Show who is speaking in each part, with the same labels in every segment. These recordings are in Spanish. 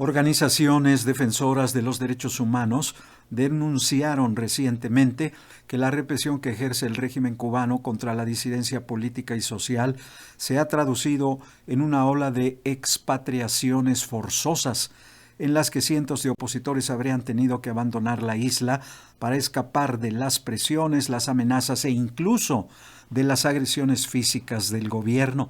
Speaker 1: Organizaciones defensoras de los derechos humanos denunciaron recientemente que la represión que ejerce el régimen cubano contra la disidencia política y social se ha traducido en una ola de expatriaciones forzosas, en las que cientos de opositores habrían tenido que abandonar la isla para escapar de las presiones, las amenazas e incluso de las agresiones físicas del gobierno.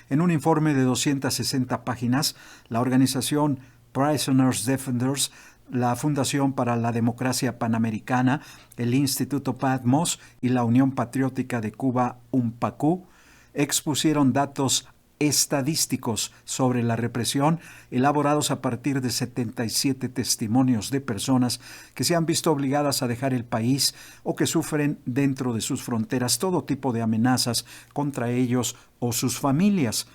Speaker 1: En un informe de 260 páginas, la organización Prisoners Defenders, la Fundación para la Democracia Panamericana, el Instituto Patmos y la Unión Patriótica de Cuba, UNPACU, expusieron datos estadísticos sobre la represión elaborados a partir de 77 testimonios de personas que se han visto obligadas a dejar el país o que sufren dentro de sus fronteras todo tipo de amenazas contra ellos o sus familias.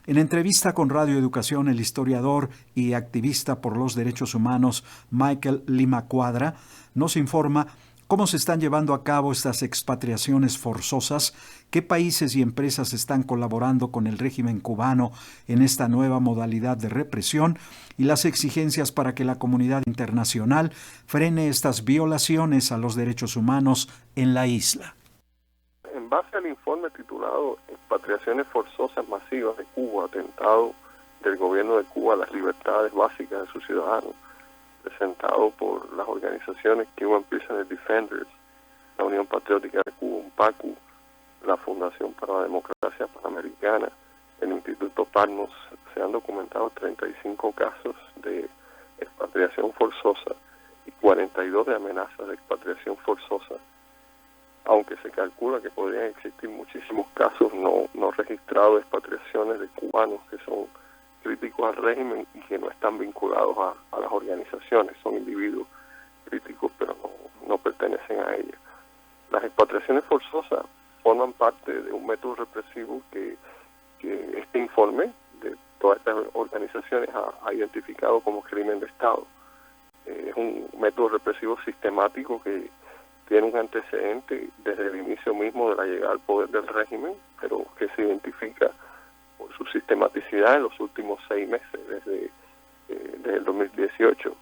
Speaker 1: En entrevista con Radio Educación, el historiador y activista por los derechos humanos Michael Lima Cuadra nos informa cómo se están llevando a cabo estas expatriaciones forzosas, qué países y empresas están colaborando con el régimen cubano en esta nueva modalidad de represión y las exigencias para que la comunidad internacional frene estas violaciones a los derechos humanos en la isla.
Speaker 2: En base al informe titulado Expatriaciones forzosas masivas de Cuba, atentado del gobierno de Cuba a las libertades básicas de sus ciudadanos, presentado por las organizaciones Cuban Prisoner Defenders, la Unión Patriótica de Cuba, UNPACU, la Fundación para la Democracia Panamericana, el Instituto Patmos, se han documentado 35 casos de expatriación forzosa y 42 de amenazas de expatriación forzosa, aunque se calcula que podrían existir muchísimos casos no registrados de expatriaciones de cubanos que son críticos al régimen y que no están vinculados a las organizaciones, son individuos críticos pero no pertenecen a ellas. Las expatriaciones forzosas forman parte de un método represivo que este informe de todas estas organizaciones ha identificado como crimen de Estado. Es un método represivo sistemático que tiene un antecedente desde el inicio mismo de la llegada al poder del régimen, pero que se identifica por su sistematicidad en los últimos 6 meses, desde el 2018,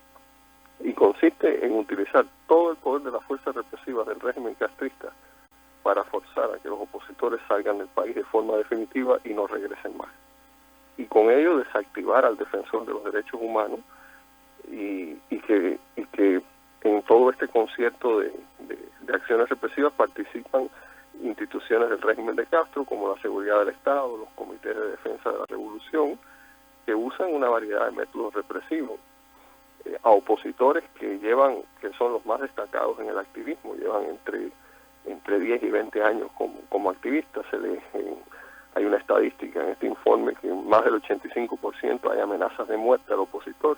Speaker 2: y consiste en utilizar todo el poder de las fuerzas represivas del régimen castrista para forzar a que los opositores salgan del país de forma definitiva y no regresen más. Y con ello desactivar al defensor de los derechos humanos y que en todo este concierto de acciones represivas participan instituciones del régimen de Castro, como la Seguridad del Estado, los comités de defensa de la revolución, que usan una variedad de métodos represivos a opositores que son los más destacados en el activismo, llevan entre 10 y 20 años como activistas. Hay una estadística en este informe que más del 85% hay amenazas de muerte al opositor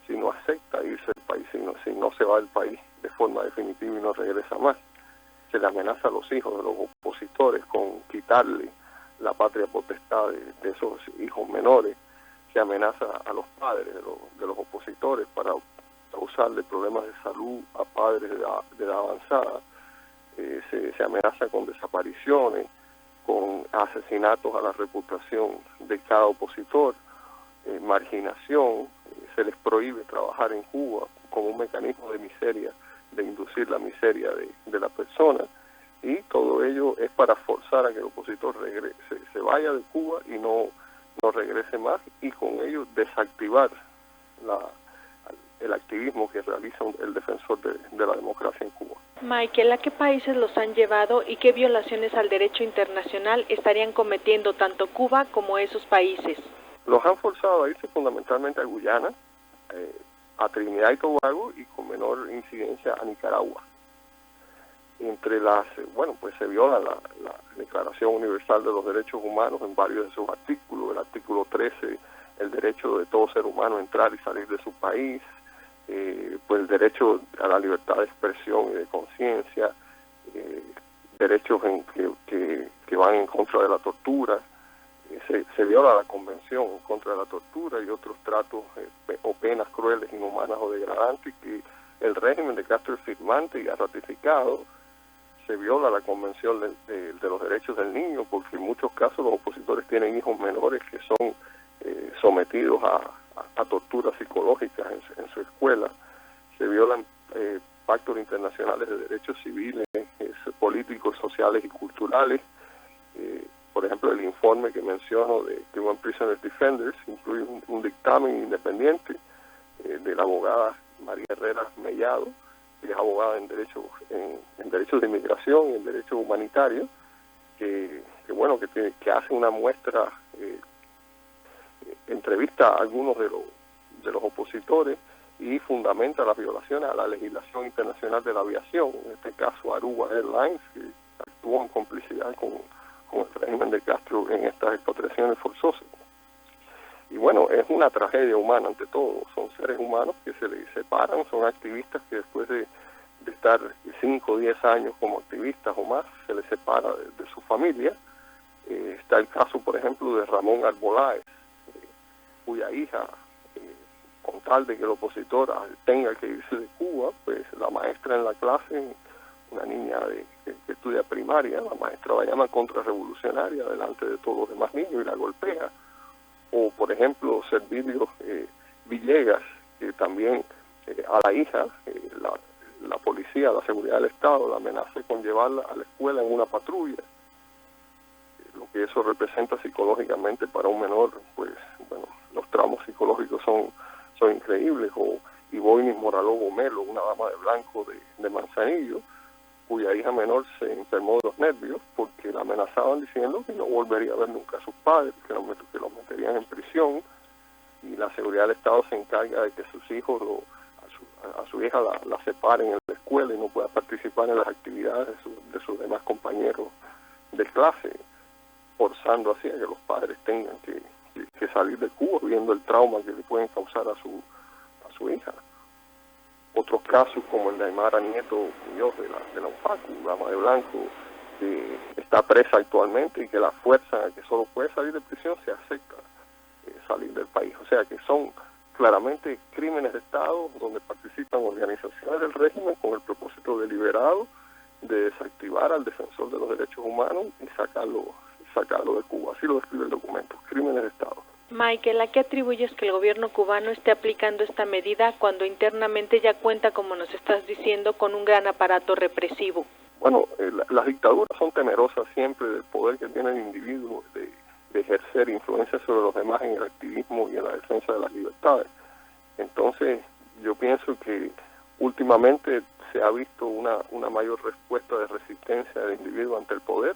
Speaker 2: si no acepta irse del país, si no se va del país de forma definitiva y no regresa más. Se le amenaza a los hijos de los opositores con quitarle la patria potestad de esos hijos menores. Se amenaza a los padres de los opositores para causarle problemas de salud a padres de edad avanzada. Se amenaza con desapariciones, con asesinatos a la reputación de cada opositor, marginación. Se les prohíbe trabajar en Cuba como un mecanismo de miseria, de inducir la miseria de la persona, y todo ello es para forzar a que el opositor se vaya de Cuba y no regrese más, y con ello desactivar el activismo que realiza el defensor de la democracia en Cuba.
Speaker 3: Michael, ¿a qué países los han llevado y qué violaciones al derecho internacional estarían cometiendo tanto Cuba como esos países?
Speaker 2: Los han forzado a irse fundamentalmente a Guyana, a Trinidad y Tobago, y con menor incidencia a Nicaragua. Pues se viola la Declaración Universal de los Derechos Humanos en varios de sus artículos. El artículo 13, el derecho de todo ser humano a entrar y salir de su país, pues el derecho a la libertad de expresión y de conciencia, derechos que van en contra de la tortura. Se viola la Convención en contra de la tortura y otros tratos o penas crueles, inhumanas o degradantes que el régimen de Castro es firmante y ha ratificado. Se viola la Convención de los Derechos del Niño, porque en muchos casos los opositores tienen hijos menores que son sometidos a tortura lecturas psicológicas en su escuela, se violan pactos internacionales de derechos civiles, políticos, sociales y culturales. Por ejemplo, el informe que menciono de Cuban Prisoners Defenders incluye un dictamen independiente de la abogada María Herrera Mellado, que es abogada en derechos de inmigración y en derechos humanitarios, que hace una muestra, entrevista a algunos de los opositores y fundamenta las violaciones a la legislación internacional de la aviación, en este caso Aruba Airlines, que actuó en complicidad con el régimen de Castro en estas expatriaciones forzosas. Y bueno, es una tragedia humana ante todo, son seres humanos que se les separan, son activistas que después de estar 5 o 10 años como activistas o más, se les separa de su familia. Está el caso, por ejemplo, de Ramón Arboláez, cuya hija, con tal de que el opositor tenga que irse de Cuba, pues la maestra en la clase, una niña que estudia primaria, la maestra la llama contrarrevolucionaria delante de todos los demás niños y la golpea. O, por ejemplo, Servilio Villegas, que también a la hija, la policía, la seguridad del Estado, la amenaza con llevarla a la escuela en una patrulla. Lo que eso representa psicológicamente para un menor, pues, bueno, los tramos psicológicos son increíbles. O Ivoinis Moraló Gomelo, una dama de blanco de Manzanillo, cuya hija menor se enfermó de los nervios porque la amenazaban diciendo que no volvería a ver nunca a sus padres, que los meterían en prisión, y la seguridad del Estado se encarga de que sus hijos a su hija la separen en la escuela y no pueda participar en las actividades de sus demás compañeros de clase, forzando así a que los padres tengan que salir de Cuba, viendo el trauma que le pueden causar a su hija. Otros casos como el de Aymara Nieto Muñoz de la UFACU, dama de blanco, que está presa actualmente y que la fuerza que solo puede salir de prisión se acepta salir del país. O sea que son claramente crímenes de Estado donde participan organizaciones del régimen con el propósito deliberado de desactivar al defensor de los derechos humanos y sacarlo de Cuba. Así lo describe el documento, crímenes de Estado.
Speaker 3: Michael, ¿a qué atribuyes que el gobierno cubano esté aplicando esta medida cuando internamente ya cuenta, como nos estás diciendo, con un gran aparato represivo?
Speaker 2: Bueno, las dictaduras son temerosas siempre del poder que tiene el individuo de ejercer influencia sobre los demás en el activismo y en la defensa de las libertades. Entonces, yo pienso que últimamente se ha visto una mayor respuesta de resistencia del individuo ante el poder.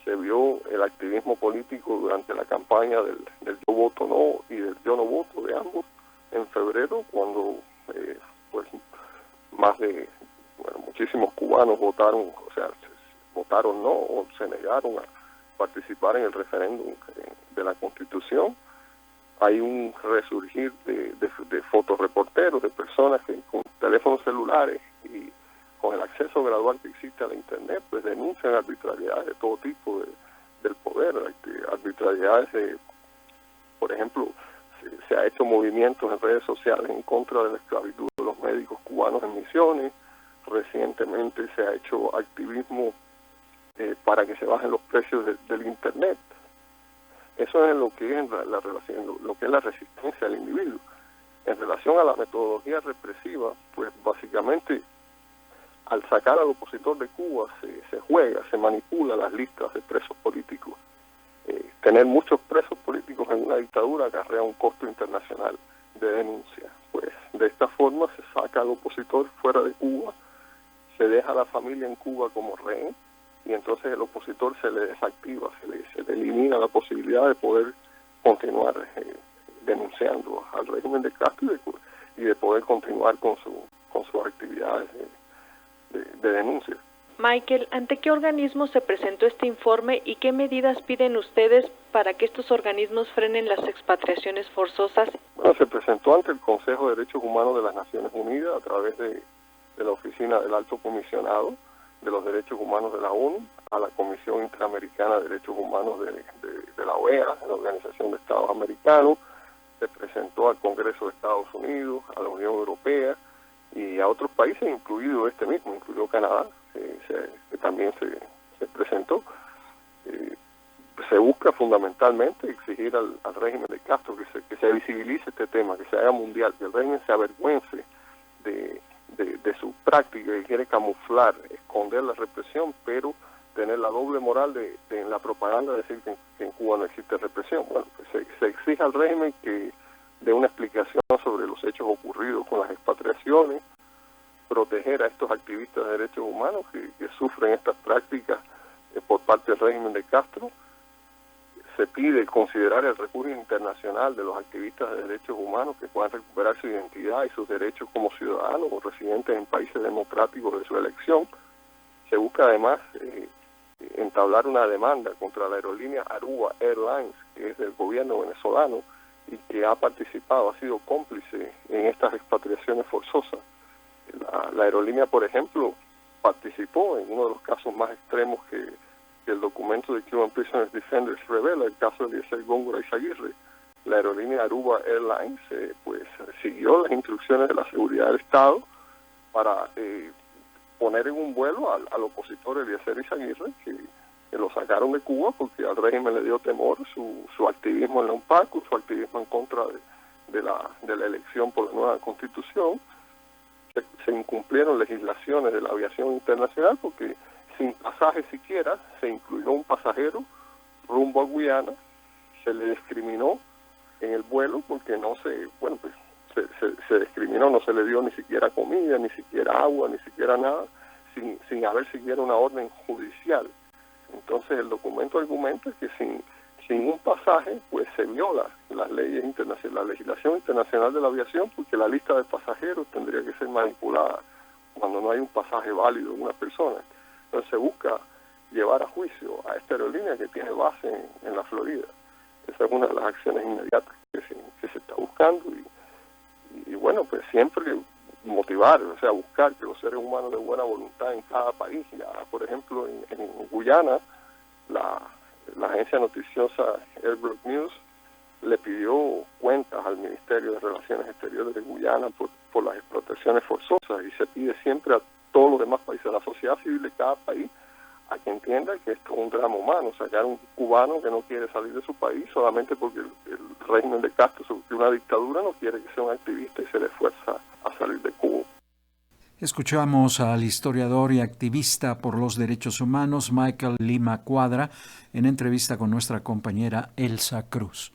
Speaker 2: Se vio el activismo político durante la campaña del yo voto no y del yo no voto de ambos en febrero, cuando muchísimos cubanos votaron no o se negaron a participar en el referéndum de la Constitución. Hay un resurgir de fotoreporteros, de personas que con teléfonos celulares y con el acceso gradual que existe a la Internet, pues denuncian arbitrariedades de todo tipo del poder, arbitrariedades por ejemplo, se ha hecho movimientos en redes sociales en contra de la esclavitud de los médicos cubanos en misiones. Recientemente se ha hecho activismo para que se bajen los precios del Internet. Eso es lo que es la relación, lo que es la resistencia del individuo. En relación a la metodología represiva, pues básicamente al sacar al opositor de Cuba se manipula las listas de presos políticos. Tener muchos presos políticos en una dictadura acarrea un costo internacional de denuncia. Pues de esta forma se saca al opositor fuera de Cuba, se deja a la familia en Cuba como rehén, y entonces el opositor se le desactiva, se le elimina la posibilidad de poder continuar denunciando al régimen de Castro y de poder continuar con sus actividades de denuncia.
Speaker 3: Michael, ¿ante qué organismos se presentó este informe y qué medidas piden ustedes para que estos organismos frenen las expatriaciones forzosas?
Speaker 2: Bueno, se presentó ante el Consejo de Derechos Humanos de las Naciones Unidas a través de la Oficina del Alto Comisionado de los Derechos Humanos de la ONU, a la Comisión Interamericana de Derechos Humanos de la OEA, la Organización de Estados Americanos, se presentó al Congreso de Estados Unidos, a la Unión Europea y a otros países, incluido incluyó Canadá, que también se presentó. se busca fundamentalmente exigir al régimen de Castro que se visibilice este tema, que se haga mundial, que el régimen se avergüence de su práctica, que quiere camuflar, esconder la represión, pero tener la doble moral de en la propaganda decir que en Cuba no existe represión. Bueno, pues se exige al régimen que dé una explicación sobre los hechos ocurridos con las expatriaciones, proteger a estos activistas de derechos humanos que sufren estas prácticas por parte del régimen de Castro. Se pide considerar el refugio internacional de los activistas de derechos humanos que puedan recuperar su identidad y sus derechos como ciudadanos o residentes en países democráticos de su elección. Se busca además entablar una demanda contra la aerolínea Aruba Airlines, que es del gobierno venezolano y que ha participado, ha sido cómplice en estas expatriaciones forzosas. La aerolínea, por ejemplo, participó en uno de los casos más extremos que el documento de Cuban Prisoners Defenders revela, el caso de Eliezer Góngora Izaguirre. La aerolínea Aruba Airlines pues siguió las instrucciones de la seguridad del Estado para poner en un vuelo al opositor Eliezer Izaguirre, que lo sacaron de Cuba porque al régimen le dio temor su activismo en la UNPACU, su activismo en contra de la elección por la nueva constitución. Se incumplieron legislaciones de la aviación internacional porque sin pasaje siquiera se incluyó un pasajero rumbo a Guyana, se le discriminó en el vuelo porque se discriminó, no se le dio ni siquiera comida, ni siquiera agua, ni siquiera nada, sin haber siquiera una orden judicial. Entonces el documento argumenta que sin un pasaje pues se viola las leyes internacionales, la legislación internacional de la aviación, porque la lista de pasajeros tendría que ser manipulada cuando no hay un pasaje válido de una persona. Entonces se busca llevar a juicio a esta aerolínea que tiene base en la Florida. Esa es una de las acciones inmediatas que se está buscando y bueno, pues siempre motivar, o sea, buscar que los seres humanos de buena voluntad en cada país, ya por ejemplo en Guyana, la agencia noticiosa Airbrook News le pidió cuentas al Ministerio de Relaciones Exteriores de Guyana por las explotaciones forzosas y se pide siempre a todos los demás países, a la sociedad civil de cada país, a que entienda que esto es un drama humano, sacar un cubano que no quiere salir de su país solamente porque el régimen de Castro, de una dictadura, no quiere que sea un activista y se le fuerza a salir de Cuba.
Speaker 1: Escuchamos al historiador y activista por los derechos humanos Michael Lima Cuadra en entrevista con nuestra compañera Elsa Cruz.